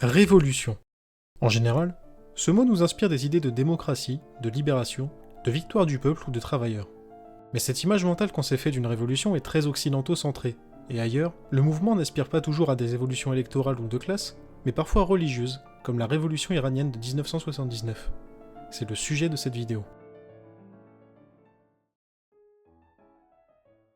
Révolution. En général, ce mot nous inspire des idées de démocratie, de libération, de victoire du peuple ou de travailleurs. Mais cette image mentale qu'on s'est fait d'une révolution est très occidentaux-centrée, et ailleurs, le mouvement n'aspire pas toujours à des évolutions électorales ou de classe, mais parfois religieuses, comme la révolution iranienne de 1979. C'est le sujet de cette vidéo.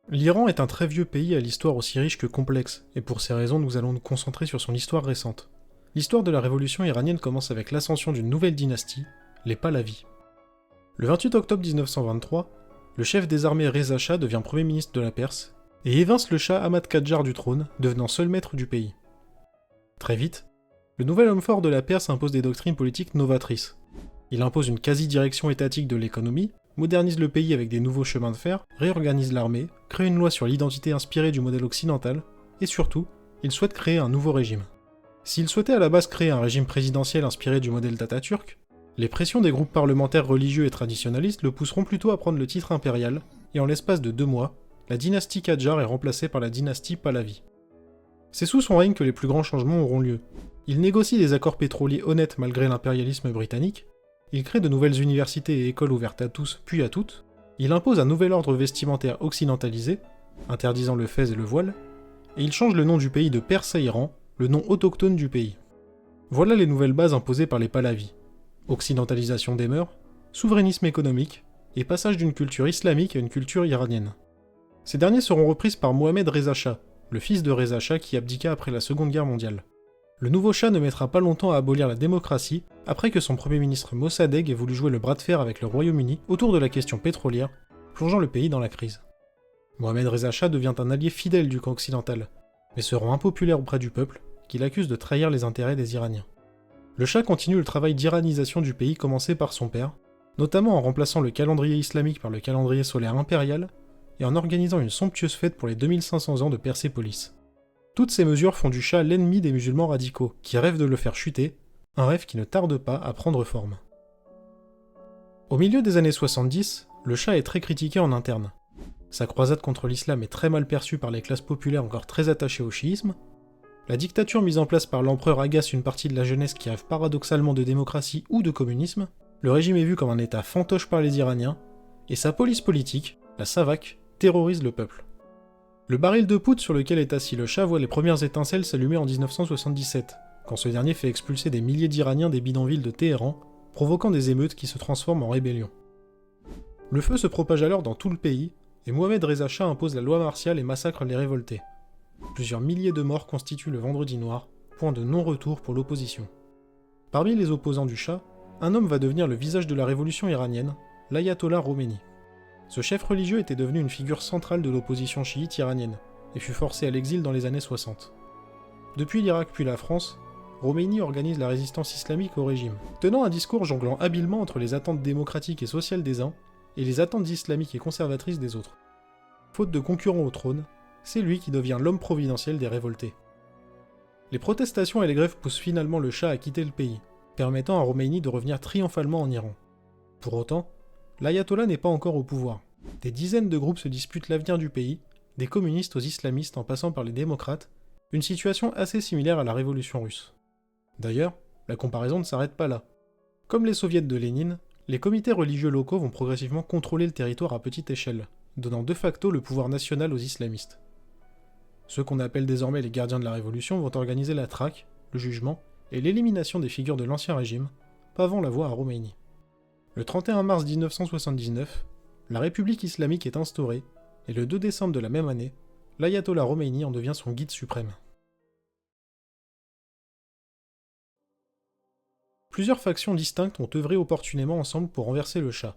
L'Iran est un très vieux pays à l'histoire aussi riche que complexe, et pour ces raisons nous allons nous concentrer sur son histoire récente. L'histoire de la révolution iranienne commence avec l'ascension d'une nouvelle dynastie, les Pahlavis. Le 28 octobre 1923, le chef des armées Reza Shah devient premier ministre de la Perse, et évince le Shah Ahmad Qadjar du trône, devenant seul maître du pays. Très vite, le nouvel homme fort de la Perse impose des doctrines politiques novatrices. Il impose une quasi-direction étatique de l'économie, modernise le pays avec des nouveaux chemins de fer, réorganise l'armée, crée une loi sur l'identité inspirée du modèle occidental, et surtout, il souhaite créer un nouveau régime. S'il souhaitait à la base créer un régime présidentiel inspiré du modèle d'Atatürk, les pressions des groupes parlementaires religieux et traditionalistes le pousseront plutôt à prendre le titre impérial, et en l'espace de 2 mois, la dynastie Qadjar est remplacée par la dynastie Pahlavi. C'est sous son règne que les plus grands changements auront lieu. Il négocie des accords pétroliers honnêtes malgré l'impérialisme britannique, il crée de nouvelles universités et écoles ouvertes à tous puis à toutes, il impose un nouvel ordre vestimentaire occidentalisé, interdisant le fez et le voile, et il change le nom du pays de Perse à Iran, le nom autochtone du pays. Voilà les nouvelles bases imposées par les Pahlavis. Occidentalisation des mœurs, souverainisme économique, et passage d'une culture islamique à une culture iranienne. Ces derniers seront reprises par Mohamed Reza Shah, le fils de Reza Shah qui abdiqua après la Seconde Guerre mondiale. Le nouveau Shah ne mettra pas longtemps à abolir la démocratie, après que son premier ministre Mossadegh ait voulu jouer le bras de fer avec le Royaume-Uni autour de la question pétrolière, plongeant le pays dans la crise. Mohamed Reza Shah devient un allié fidèle du camp occidental, mais se rend impopulaire auprès du peuple, qui l'accuse de trahir les intérêts des Iraniens. Le Shah continue le travail d'iranisation du pays commencé par son père, notamment en remplaçant le calendrier islamique par le calendrier solaire impérial, et en organisant une somptueuse fête pour les 2500 ans de Persépolis. Toutes ces mesures font du Shah l'ennemi des musulmans radicaux, qui rêvent de le faire chuter, un rêve qui ne tarde pas à prendre forme. Au milieu des années 70, le Shah est très critiqué en interne. Sa croisade contre l'islam est très mal perçue par les classes populaires encore très attachées au chiisme, la dictature mise en place par l'empereur agace une partie de la jeunesse qui rêve paradoxalement de démocratie ou de communisme, le régime est vu comme un état fantoche par les Iraniens, et sa police politique, la Savak, terrorise le peuple. Le baril de poudre sur lequel est assis le Shah voit les premières étincelles s'allumer en 1977, quand ce dernier fait expulser des milliers d'Iraniens des bidonvilles de Téhéran, provoquant des émeutes qui se transforment en rébellion. Le feu se propage alors dans tout le pays, et Mohamed Reza Shah impose la loi martiale et massacre les révoltés. Plusieurs milliers de morts constituent le Vendredi noir, point de non-retour pour l'opposition. Parmi les opposants du Shah, un homme va devenir le visage de la révolution iranienne, l'ayatollah Khomeini. Ce chef religieux était devenu une figure centrale de l'opposition chiite iranienne, et fut forcé à l'exil dans les années 60. Depuis l'Irak puis la France, Khomeini organise la résistance islamique au régime, tenant un discours jonglant habilement entre les attentes démocratiques et sociales des uns, et les attentes islamiques et conservatrices des autres. Faute de concurrent au trône, c'est lui qui devient l'homme providentiel des révoltés. Les protestations et les grèves poussent finalement le Shah à quitter le pays, permettant à Khomeini de revenir triomphalement en Iran. Pour autant, l'ayatollah n'est pas encore au pouvoir. Des dizaines de groupes se disputent l'avenir du pays, des communistes aux islamistes en passant par les démocrates, une situation assez similaire à la révolution russe. D'ailleurs, la comparaison ne s'arrête pas là. Comme les soviets de Lénine, les comités religieux locaux vont progressivement contrôler le territoire à petite échelle, donnant de facto le pouvoir national aux islamistes. Ceux qu'on appelle désormais les gardiens de la révolution vont organiser la traque, le jugement et l'élimination des figures de l'ancien régime, pavant la voie à Khomeini. Le 31 mars 1979, la République islamique est instaurée, et le 2 décembre de la même année, l'ayatollah Khomeini en devient son guide suprême. Plusieurs factions distinctes ont œuvré opportunément ensemble pour renverser le Shah.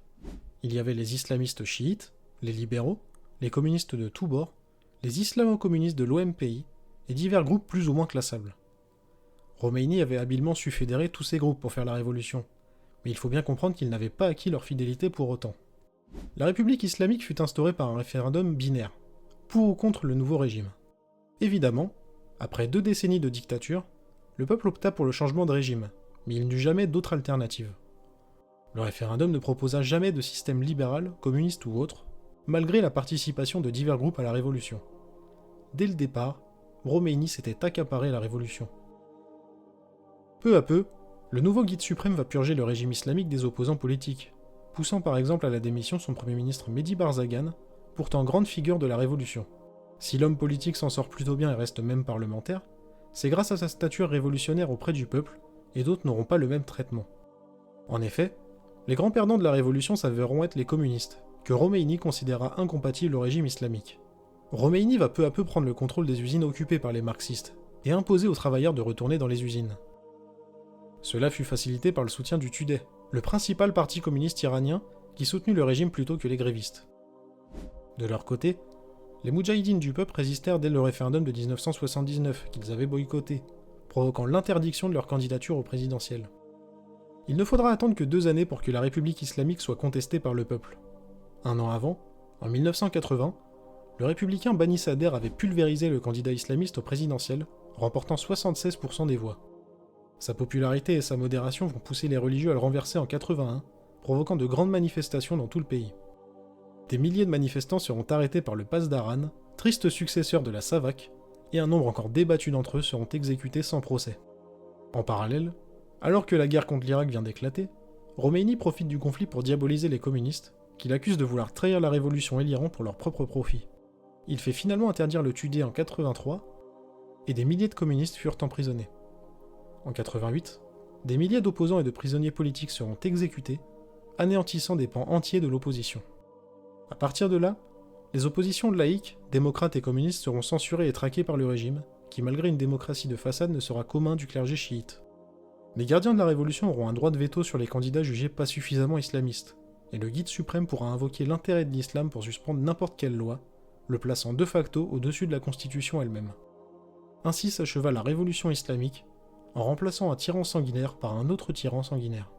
Il y avait les islamistes chiites, les libéraux, les communistes de tous bords, les islamo-communistes de l'OMPI et divers groupes plus ou moins classables. Khomeini avait habilement su fédérer tous ces groupes pour faire la révolution, mais il faut bien comprendre qu'ils n'avaient pas acquis leur fidélité pour autant. La République islamique fut instaurée par un référendum binaire, pour ou contre le nouveau régime. Évidemment, après 2 décennies de dictature, le peuple opta pour le changement de régime, mais il n'eut jamais d'autre alternative. Le référendum ne proposa jamais de système libéral, communiste ou autre, malgré la participation de divers groupes à la révolution. Dès le départ, Khomeini s'était accaparé la révolution. Peu à peu, le nouveau guide suprême va purger le régime islamique des opposants politiques, poussant par exemple à la démission son premier ministre Mehdi Barzagan, pourtant grande figure de la révolution. Si l'homme politique s'en sort plutôt bien et reste même parlementaire, c'est grâce à sa stature révolutionnaire auprès du peuple, et d'autres n'auront pas le même traitement. En effet, les grands perdants de la révolution s'avéreront être les communistes, que Khomeini considéra incompatibles au régime islamique. Khomeini va peu à peu prendre le contrôle des usines occupées par les marxistes, et imposer aux travailleurs de retourner dans les usines. Cela fut facilité par le soutien du Tudeh, le principal parti communiste iranien qui soutenait le régime plutôt que les grévistes. De leur côté, les Moudjahidines du peuple résistèrent dès le référendum de 1979 qu'ils avaient boycotté, provoquant l'interdiction de leur candidature au présidentiel. Il ne faudra attendre que 2 années pour que la République islamique soit contestée par le peuple. Un an avant, en 1980, le républicain Bani Sadr avait pulvérisé le candidat islamiste au présidentiel, remportant 76% des voix. Sa popularité et sa modération vont pousser les religieux à le renverser en 81, provoquant de grandes manifestations dans tout le pays. Des milliers de manifestants seront arrêtés par le Pasd Aran, triste successeur de la Savak, et un nombre encore débattu d'entre eux seront exécutés sans procès. En parallèle, alors que la guerre contre l'Irak vient d'éclater, Khomeini profite du conflit pour diaboliser les communistes, qu'il accuse de vouloir trahir la révolution et l'Iran pour leur propre profit. Il fait finalement interdire le Tudeh en 83, et des milliers de communistes furent emprisonnés. En 88, des milliers d'opposants et de prisonniers politiques seront exécutés, anéantissant des pans entiers de l'opposition. À partir de là, les oppositions laïques, démocrates et communistes seront censurées et traquées par le régime, qui malgré une démocratie de façade ne sera qu'aux mains du clergé chiite. Les gardiens de la révolution auront un droit de veto sur les candidats jugés pas suffisamment islamistes, et le guide suprême pourra invoquer l'intérêt de l'islam pour suspendre n'importe quelle loi, le plaçant de facto au-dessus de la constitution elle-même. Ainsi s'acheva la révolution islamique, en remplaçant un tyran sanguinaire par un autre tyran sanguinaire.